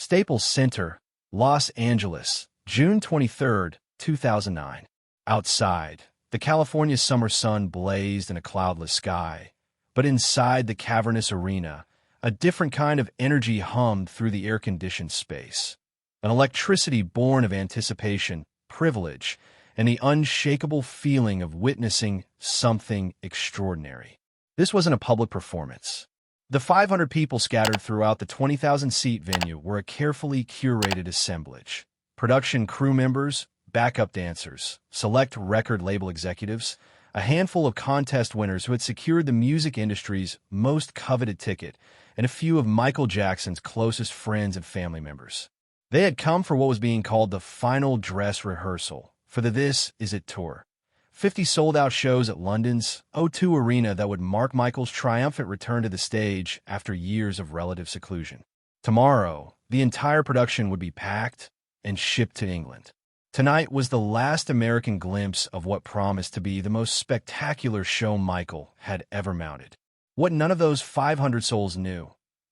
Staples Center, Los Angeles, June 23, 2009. Outside, the California summer sun blazed in a cloudless sky, but inside the cavernous arena, a different kind of energy hummed through the air-conditioned space. An electricity born of anticipation, privilege, and the unshakable feeling of witnessing something extraordinary. This wasn't a public performance. The 500 people scattered throughout the 20,000-seat venue were a carefully curated assemblage. Production crew members, backup dancers, select record label executives, a handful of contest winners who had secured the music industry's most coveted ticket, and a few of Michael Jackson's closest friends and family members. They had come for what was being called the final dress rehearsal for the This Is It tour. 50 sold-out shows at London's O2 Arena that would mark Michael's triumphant return to the stage after years of relative seclusion. Tomorrow, the entire production would be packed and shipped to England. Tonight was the last American glimpse of what promised to be the most spectacular show Michael had ever mounted. What none of those 500 souls knew,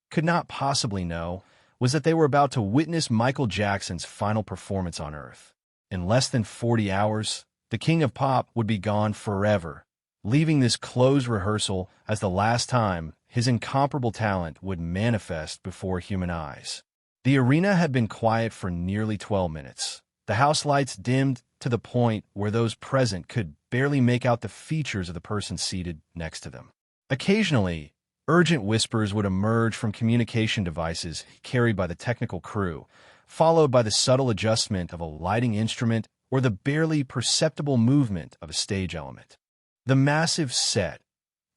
could not possibly know, was that they were about to witness Michael Jackson's final performance on Earth. In less than 40 hours, the King of Pop would be gone forever, leaving this closed rehearsal as the last time his incomparable talent would manifest before human eyes. The arena had been quiet for nearly 12 minutes. The house lights dimmed to the point where those present could barely make out the features of the person seated next to them. Occasionally, urgent whispers would emerge from communication devices carried by the technical crew, followed by the subtle adjustment of a lighting instrument or the barely perceptible movement of a stage element. The massive set,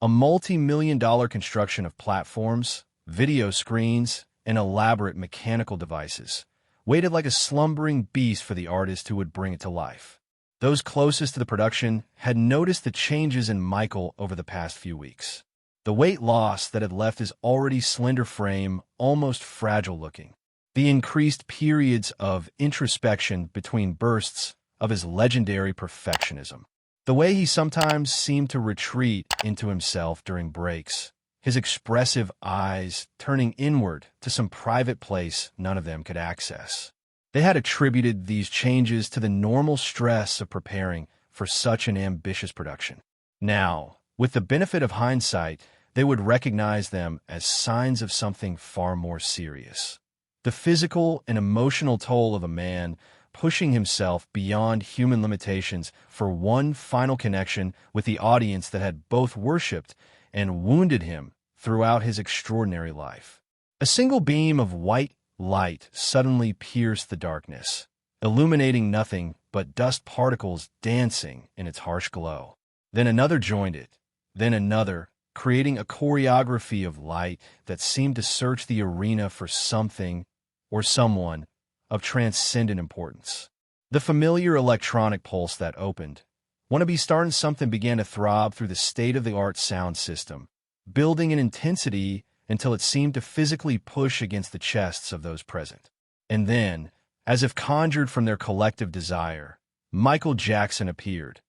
a multi-million-dollar construction of platforms, video screens, and elaborate mechanical devices, waited like a slumbering beast for the artist who would bring it to life. Those closest to the production had noticed the changes in Michael over the past few weeks. The weight loss that had left his already slender frame almost fragile-looking. The increased periods of introspection between bursts of his legendary perfectionism. The way he sometimes seemed to retreat into himself during breaks, his expressive eyes turning inward to some private place none of them could access. They had attributed these changes to the normal stress of preparing for such an ambitious production. Now, with the benefit of hindsight, they would recognize them as signs of something far more serious. The physical and emotional toll of a man pushing himself beyond human limitations for one final connection with the audience that had both worshipped and wounded him throughout his extraordinary life. A single beam of white light suddenly pierced the darkness, illuminating nothing but dust particles dancing in its harsh glow. Then another joined it, then another, creating a choreography of light that seemed to search the arena for something or someone of transcendent importance. The familiar electronic pulse that opened, "Wanna Be Startin' Something" began to throb through the state-of-the-art sound system, building in intensity until it seemed to physically push against the chests of those present. And then, as if conjured from their collective desire, Michael Jackson appeared,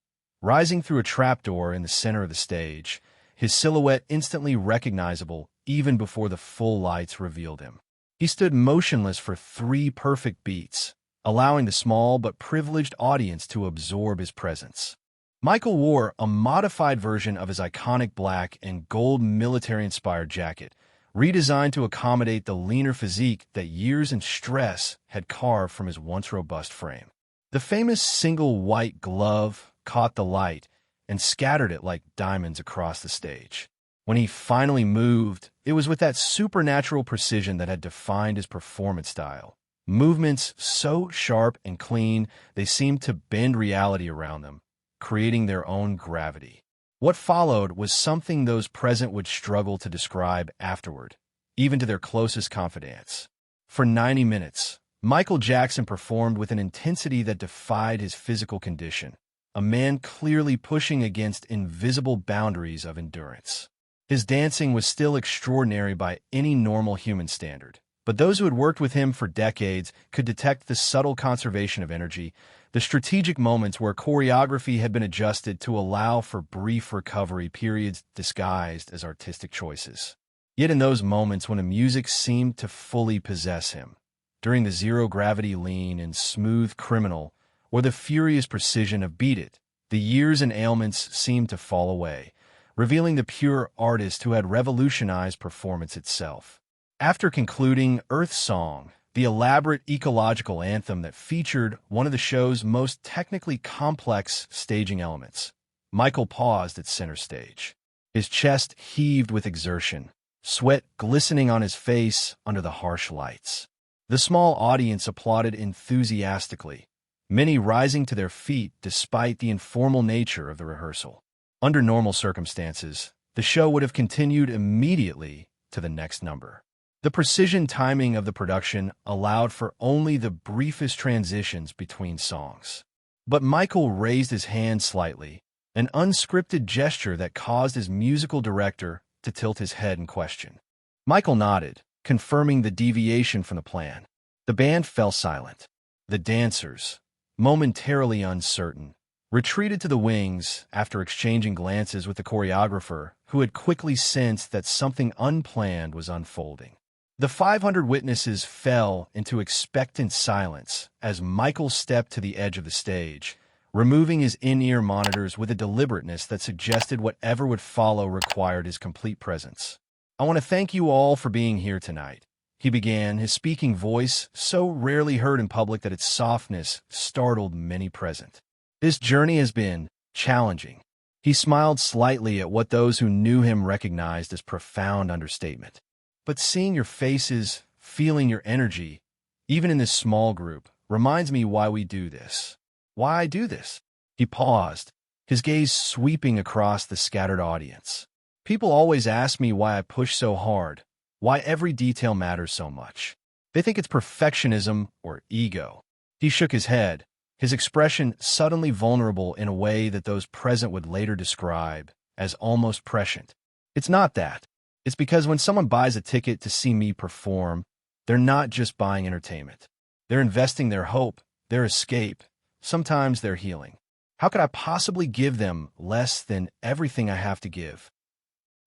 rising through a trapdoor in the center of the stage, his silhouette instantly recognizable even before the full lights revealed him. He stood motionless for 3 perfect beats, allowing the small but privileged audience to absorb his presence. Michael wore a modified version of his iconic black and gold military-inspired jacket, redesigned to accommodate the leaner physique that years and stress had carved from his once robust frame. The famous single white glove caught the light and scattered it like diamonds across the stage. When he finally moved, it was with that supernatural precision that had defined his performance style. Movements so sharp and clean, they seemed to bend reality around them, creating their own gravity. What followed was something those present would struggle to describe afterward, even to their closest confidants. For 90 minutes, Michael Jackson performed with an intensity that defied his physical condition, a man clearly pushing against invisible boundaries of endurance. His dancing was still extraordinary by any normal human standard, but those who had worked with him for decades could detect the subtle conservation of energy, the strategic moments where choreography had been adjusted to allow for brief recovery periods disguised as artistic choices. Yet in those moments when the music seemed to fully possess him, during the zero-gravity lean in Smooth Criminal or the furious precision of Beat It, the years and ailments seemed to fall away, revealing the pure artist who had revolutionized performance itself. After concluding Earth Song, the elaborate ecological anthem that featured one of the show's most technically complex staging elements, Michael paused at center stage. His chest heaved with exertion, sweat glistening on his face under the harsh lights. The small audience applauded enthusiastically, many rising to their feet despite the informal nature of the rehearsal. Under normal circumstances, the show would have continued immediately to the next number. The precision timing of the production allowed for only the briefest transitions between songs. But Michael raised his hand slightly, an unscripted gesture that caused his musical director to tilt his head in question. Michael nodded, confirming the deviation from the plan. The band fell silent. The dancers, momentarily uncertain, retreated to the wings after exchanging glances with the choreographer, who had quickly sensed that something unplanned was unfolding. The 500 witnesses fell into expectant silence as Michael stepped to the edge of the stage, removing his in-ear monitors with a deliberateness that suggested whatever would follow required his complete presence. "I want to thank you all for being here tonight," he began, his speaking voice so rarely heard in public that its softness startled many present. "This journey has been challenging." He smiled slightly at what those who knew him recognized as profound understatement. "But seeing your faces, feeling your energy, even in this small group, reminds me why we do this. Why I do this." He paused, his gaze sweeping across the scattered audience. "People always ask me why I push so hard, why every detail matters so much. They think it's perfectionism or ego." He shook his head, his expression suddenly vulnerable in a way that those present would later describe as almost prescient. "It's not that. It's because when someone buys a ticket to see me perform, they're not just buying entertainment. They're investing their hope, their escape, sometimes their healing. How could I possibly give them less than everything I have to give?"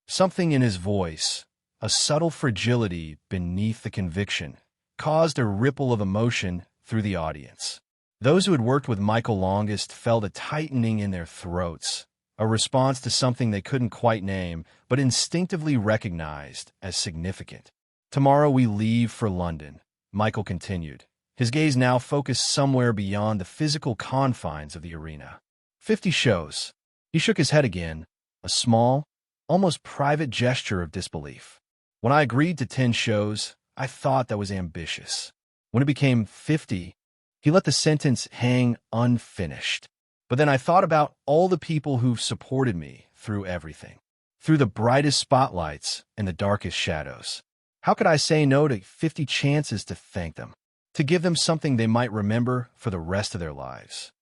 Something in his voice, a subtle fragility beneath the conviction, caused a ripple of emotion through the audience. Those who had worked with Michael longest felt a tightening in their throats, a response to something they couldn't quite name, but instinctively recognized as significant. "Tomorrow we leave for London," Michael continued, his gaze now focused somewhere beyond the physical confines of the arena. 50 shows. He shook his head again, a small, almost private gesture of disbelief. "When I agreed to 10 shows, I thought that was ambitious. When it became 50, he let the sentence hang unfinished. But then I thought about all the people who've supported me through everything, through the brightest spotlights and the darkest shadows. How could I say no to 50 chances to thank them, to give them something they might remember for the rest of their lives?"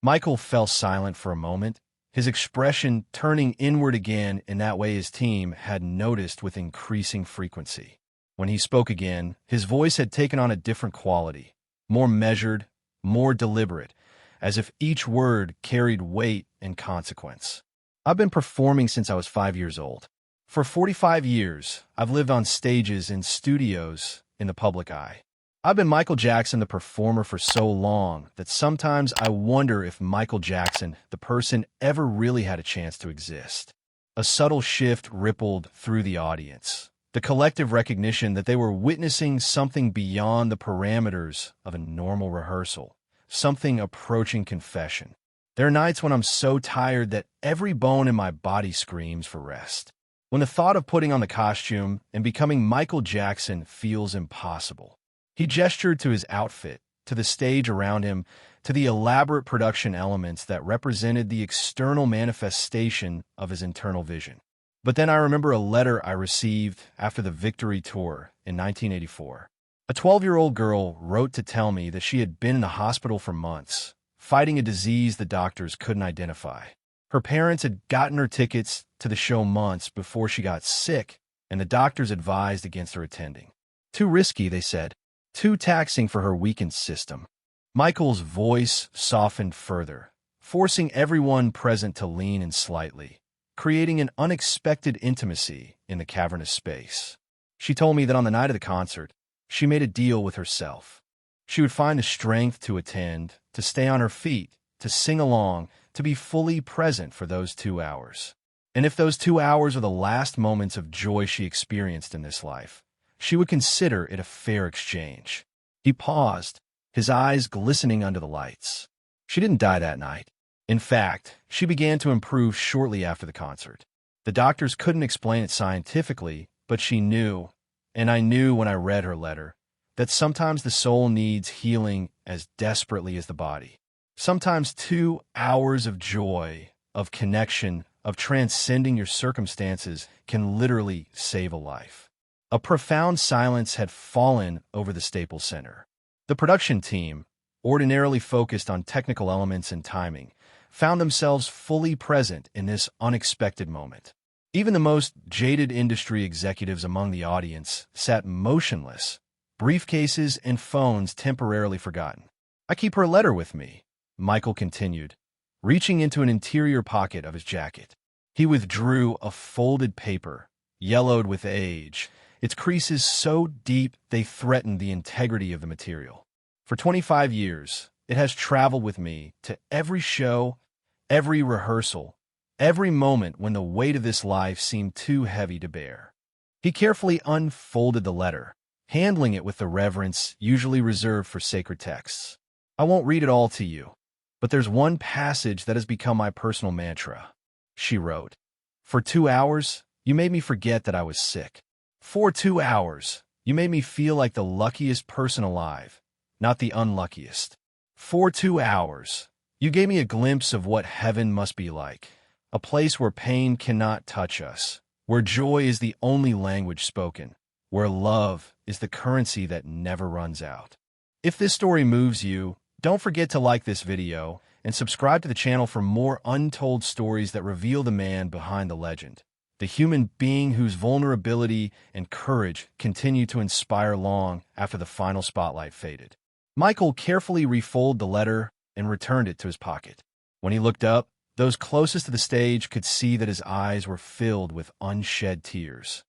Michael fell silent for a moment, his expression turning inward again in that way his team had noticed with increasing frequency. When he spoke again, his voice had taken on a different quality, more measured, more deliberate, as if each word carried weight and consequence. "I've been performing since I was 5 years old. For 45 years, I've lived on stages and studios in the public eye. I've been Michael Jackson, the performer, for so long that sometimes I wonder if Michael Jackson, the person, ever really had a chance to exist." A subtle shift rippled through the audience, the collective recognition that they were witnessing something beyond the parameters of a normal rehearsal, something approaching confession. "There are nights when I'm so tired that every bone in my body screams for rest. When the thought of putting on the costume and becoming Michael Jackson feels impossible." He gestured to his outfit, to the stage around him, to the elaborate production elements that represented the external manifestation of his internal vision. "But then I remember a letter I received after the Victory Tour in 1984. A 12-year-old girl wrote to tell me that she had been in the hospital for months, fighting a disease the doctors couldn't identify. Her parents had gotten her tickets to the show months before she got sick, and the doctors advised against her attending. Too risky, they said. Too taxing for her weakened system." Michael's voice softened further, forcing everyone present to lean in slightly, creating an unexpected intimacy in the cavernous space. "She told me that on the night of the concert, She made a deal with herself. She would find the strength to attend, to stay on her feet, to sing along, to be fully present for those 2 hours. And if those 2 hours were the last moments of joy she experienced in this life, she would consider it a fair exchange. He paused, his eyes glistening under the lights. She didn't die that night. In fact, she began to improve shortly after the concert. The doctors couldn't explain it scientifically, but she knew, and I knew when I read her letter, that sometimes the soul needs healing as desperately as the body. Sometimes 2 hours of joy, of connection, of transcending your circumstances can literally save a life. A profound silence had fallen over the Staples Center. The production team, ordinarily focused on technical elements and timing, found themselves fully present in this unexpected moment. Even the most jaded industry executives among the audience sat motionless, briefcases and phones temporarily forgotten. "I keep her letter with me," Michael continued, reaching into an interior pocket of his jacket. He withdrew a folded paper, yellowed with age, its creases so deep they threatened the integrity of the material. "For 25 years, it has traveled with me to every show, every rehearsal, every moment when the weight of this life seemed too heavy to bear." He carefully unfolded the letter, handling it with the reverence usually reserved for sacred texts. "I won't read it all to you, but there's one passage that has become my personal mantra," she wrote. "For 2 hours, you made me forget that I was sick. For 2 hours, you made me feel like the luckiest person alive, not the unluckiest. For 2 hours, you gave me a glimpse of what heaven must be like, a place where pain cannot touch us, where joy is the only language spoken, where love is the currency that never runs out." If this story moves you, don't forget to like this video and subscribe to the channel for more untold stories that reveal the man behind the legend, the human being whose vulnerability and courage continue to inspire long after the final spotlight faded. Michael carefully refolded the letter and returned it to his pocket. When he looked up, those closest to the stage could see that his eyes were filled with unshed tears.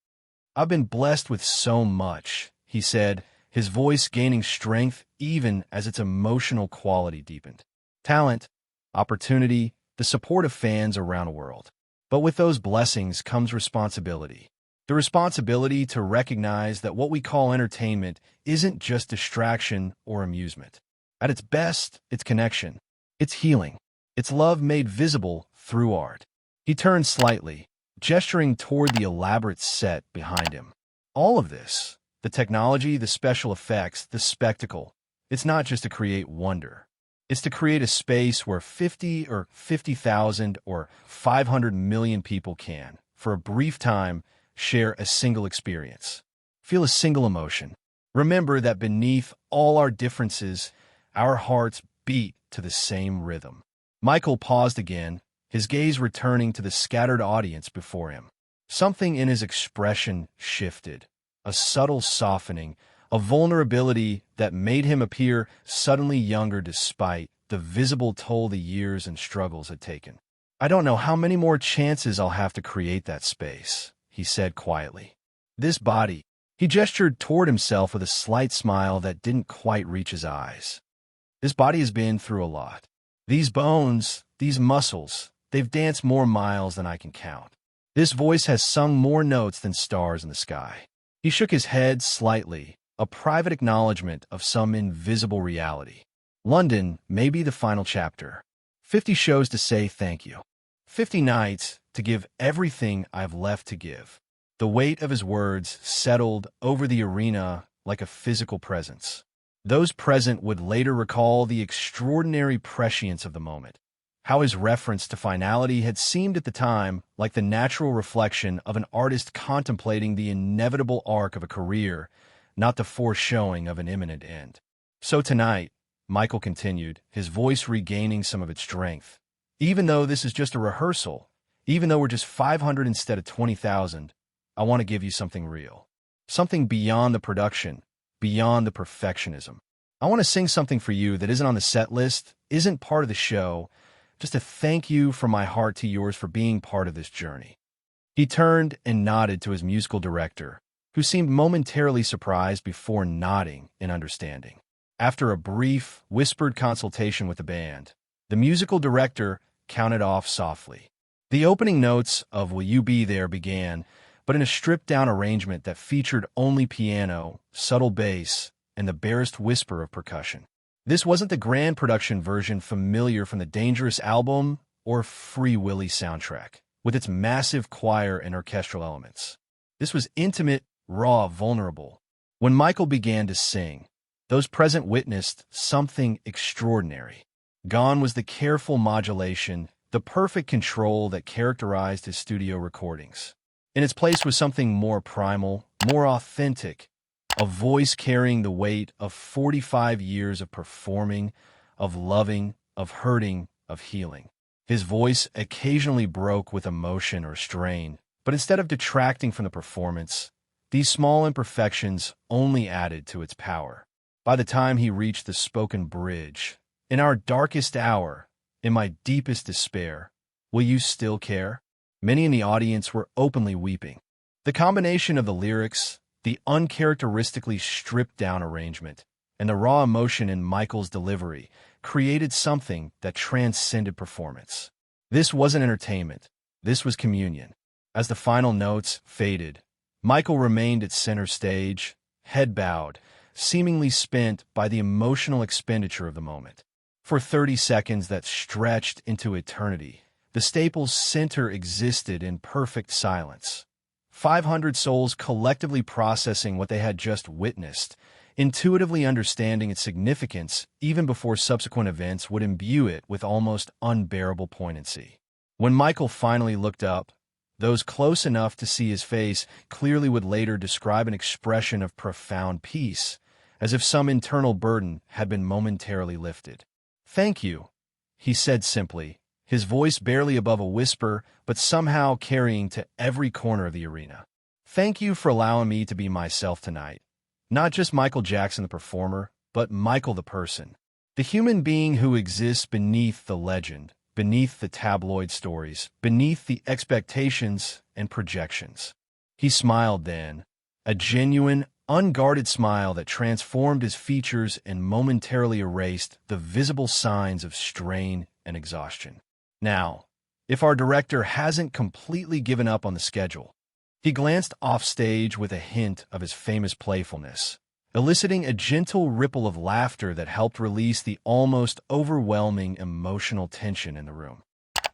"I've been blessed with so much," he said, his voice gaining strength even as its emotional quality deepened. "Talent, opportunity, the support of fans around the world. But with those blessings comes responsibility. The responsibility to recognize that what we call entertainment isn't just distraction or amusement. At its best, it's connection. It's healing. It's love made visible through art." He turned slightly, gesturing toward the elaborate set behind him. "All of this, the technology, the special effects, the spectacle, it's not just to create wonder. It's to create a space where 50 or 50,000 or 500 million people can, for a brief time, share a single experience, feel a single emotion. Remember that beneath all our differences, our hearts beat to the same rhythm." Michael paused again, his gaze returning to the scattered audience before him. Something in his expression shifted, a subtle softening, a vulnerability that made him appear suddenly younger despite the visible toll the years and struggles had taken. "I don't know how many more chances I'll have to create that space," he said quietly. "This body," he gestured toward himself with a slight smile that didn't quite reach his eyes. "This body has been through a lot. These bones, these muscles, they've danced more miles than I can count. This voice has sung more notes than stars in the sky." He shook his head slightly, a private acknowledgement of some invisible reality. "London may be the final chapter. 50 shows to say thank you. 50 nights to give everything I've left to give." The weight of his words settled over the arena like a physical presence. Those present would later recall the extraordinary prescience of the moment, how his reference to finality had seemed at the time like the natural reflection of an artist contemplating the inevitable arc of a career, not the foreshowing of an imminent end. "So tonight," Michael continued, his voice regaining some of its strength, "even though this is just a rehearsal, even though we're just 500 instead of 20,000, I want to give you something real. Something beyond the production, beyond the perfectionism. I want to sing something for you that isn't on the set list, isn't part of the show, just a thank you from my heart to yours for being part of this journey." He turned and nodded to his musical director, who who seemed momentarily surprised before nodding in understanding. After a brief, whispered consultation with the band, the musical director counted off softly. The opening notes of Will You Be There began, but in a stripped-down arrangement that featured only piano, subtle bass, and the barest whisper of percussion. This wasn't the grand production version familiar from the Dangerous album or Free Willy soundtrack, with its massive choir and orchestral elements. This was intimate, raw, vulnerable. When Michael began to sing, those present witnessed something extraordinary. Gone was the careful modulation, the perfect control that characterized his studio recordings. In its place was something more primal, more authentic, a voice carrying the weight of 45 years of performing, of loving, of hurting, of healing. His voice occasionally broke with emotion or strain, but instead of detracting from the performance, these small imperfections only added to its power. By the time he reached the spoken bridge, in our darkest hour, in my deepest despair, will you still care? Many in the audience were openly weeping. The combination of the lyrics, the uncharacteristically stripped-down arrangement, and the raw emotion in Michael's delivery created something that transcended performance. This wasn't entertainment. This was communion. As the final notes faded, Michael remained at center stage, head bowed, seemingly spent by the emotional expenditure of the moment. For 30 seconds that stretched into eternity, the Staples Center existed in perfect silence. 500 souls collectively processing what they had just witnessed, intuitively understanding its significance even before subsequent events would imbue it with almost unbearable poignancy. When Michael finally looked up, those close enough to see his face clearly would later describe an expression of profound peace, as if some internal burden had been momentarily lifted. "Thank you," he said simply, his voice barely above a whisper, but somehow carrying to every corner of the arena. "Thank you for allowing me to be myself tonight. Not just Michael Jackson the performer, but Michael the person. The human being who exists beneath the legend, beneath the tabloid stories, beneath the expectations and projections." He smiled then, a genuine, unguarded smile that transformed his features and momentarily erased the visible signs of strain and exhaustion. Now, if our director hasn't completely given up on the schedule, he glanced offstage with a hint of his famous playfulness, eliciting a gentle ripple of laughter that helped release the almost overwhelming emotional tension in the room.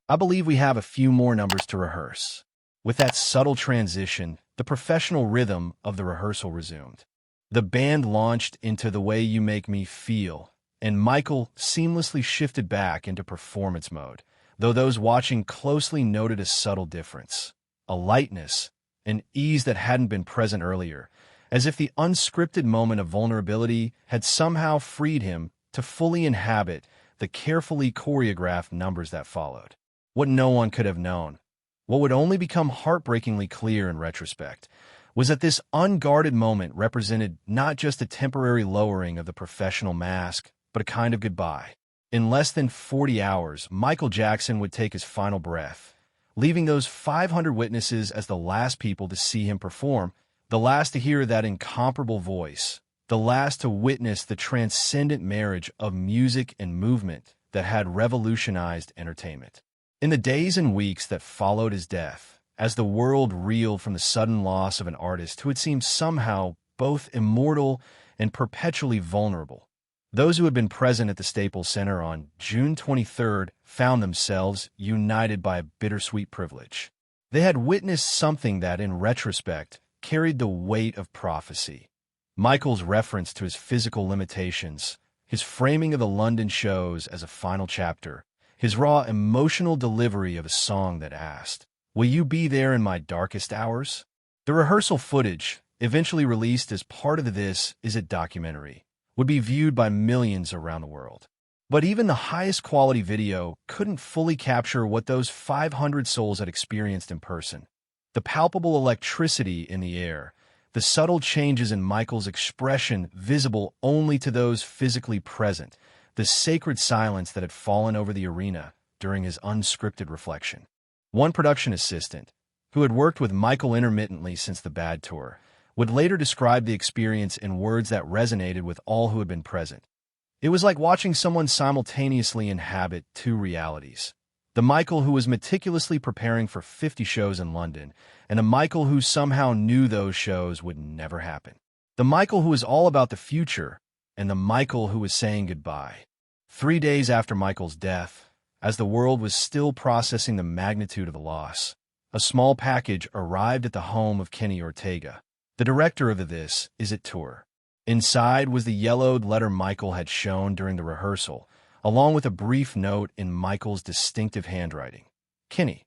"I believe we have a few more numbers to rehearse." With that subtle transition, the professional rhythm of the rehearsal resumed. The band launched into The Way You Make Me Feel, and Michael seamlessly shifted back into performance mode, though those watching closely noted a subtle difference, a lightness, an ease that hadn't been present earlier, as if the unscripted moment of vulnerability had somehow freed him to fully inhabit the carefully choreographed numbers that followed. What no one could have known, what would only become heartbreakingly clear in retrospect, was that this unguarded moment represented not just a temporary lowering of the professional mask, but a kind of goodbye. In less than 40 hours, Michael Jackson would take his final breath, leaving those 500 witnesses as the last people to see him perform, the last to hear that incomparable voice, the last to witness the transcendent marriage of music and movement that had revolutionized entertainment. In the days and weeks that followed his death, as the world reeled from the sudden loss of an artist who had seemed somehow both immortal and perpetually vulnerable, those who had been present at the Staples Center on June 23rd found themselves united by a bittersweet privilege. They had witnessed something that, in retrospect, carried the weight of prophecy. Michael's reference to his physical limitations, his framing of the London shows as a final chapter, his raw emotional delivery of a song that asked, "Will you be there in my darkest hours?" The rehearsal footage, eventually released as part of the This Is It documentary, would be viewed by millions around the world. But even the highest quality video couldn't fully capture what those 500 souls had experienced in person. The palpable electricity in the air, the subtle changes in Michael's expression visible only to those physically present, the sacred silence that had fallen over the arena during his unscripted reflection. One production assistant, who had worked with Michael intermittently since the Bad Tour, would later describe the experience in words that resonated with all who had been present. It was like watching someone simultaneously inhabit two realities. The Michael who was meticulously preparing for 50 shows in London, and the Michael who somehow knew those shows would never happen. The Michael who was all about the future, and the Michael who was saying goodbye. 3 days after Michael's death, as the world was still processing the magnitude of the loss, a small package arrived at the home of Kenny Ortega, the director of the This Is It tour. Inside was the yellowed letter Michael had shown during the rehearsal, along with a brief note in Michael's distinctive handwriting. Kenny,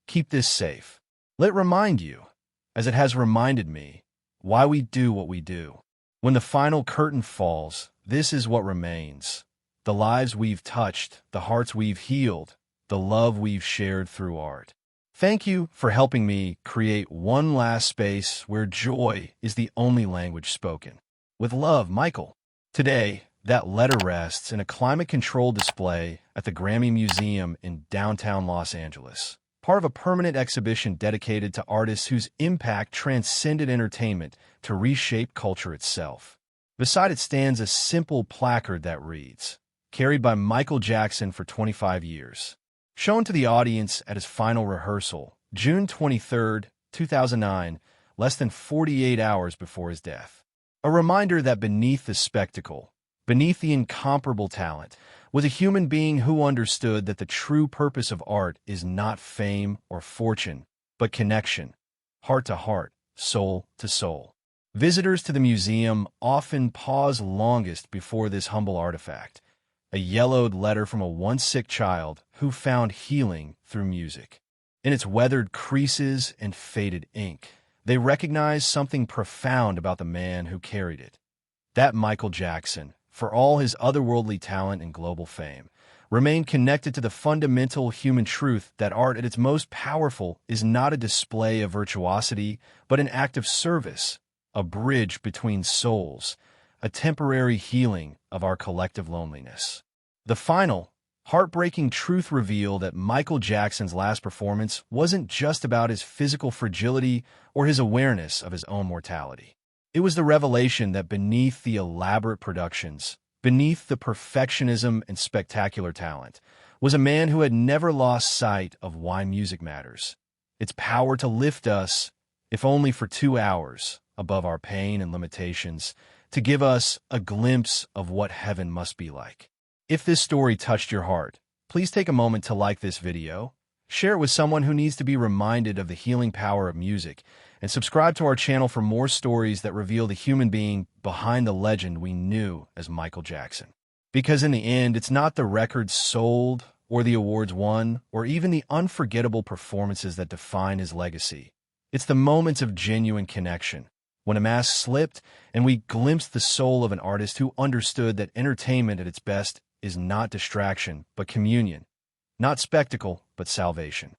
keep this safe. Let it remind you, as it has reminded me, why we do what we do. When the final curtain falls, this is what remains. The lives we've touched, the hearts we've healed, the love we've shared through art. Thank you for helping me create one last space where joy is the only language spoken. With love, Michael. Today, that letter rests in a climate-controlled display at the Grammy Museum in downtown Los Angeles, part of a permanent exhibition dedicated to artists whose impact transcended entertainment to reshape culture itself. Beside it stands a simple placard that reads, "Carried by Michael Jackson for 25 years." Shown to the audience at his final rehearsal, June 23, 2009, less than 48 hours before his death. A reminder that beneath the spectacle, beneath the incomparable talent, was a human being who understood that the true purpose of art is not fame or fortune, but connection, heart to heart, soul to soul. Visitors to the museum often pause longest before this humble artifact, a yellowed letter from a once sick child who found healing through music. In its weathered creases and faded ink, they recognize something profound about the man who carried it. That Michael Jackson, for all his otherworldly talent and global fame, remained connected to the fundamental human truth that art at its most powerful is not a display of virtuosity, but an act of service, a bridge between souls, a temporary healing of our collective loneliness. The final, heartbreaking truth reveal that Michael Jackson's last performance wasn't just about his physical fragility or his awareness of his own mortality. It was the revelation that beneath the elaborate productions, beneath the perfectionism and spectacular talent, was a man who had never lost sight of why music matters. Its power to lift us, if only for 2 hours, above our pain and limitations, to give us a glimpse of what heaven must be like. If this story touched your heart, please take a moment to like this video, share it with someone who needs to be reminded of the healing power of music, and subscribe to our channel for more stories that reveal the human being behind the legend we knew as Michael Jackson. Because in the end, it's not the records sold, or the awards won, or even the unforgettable performances that define his legacy. It's the moments of genuine connection, when a mask slipped and we glimpsed the soul of an artist who understood that entertainment at its best is not distraction, but communion, not spectacle, but salvation.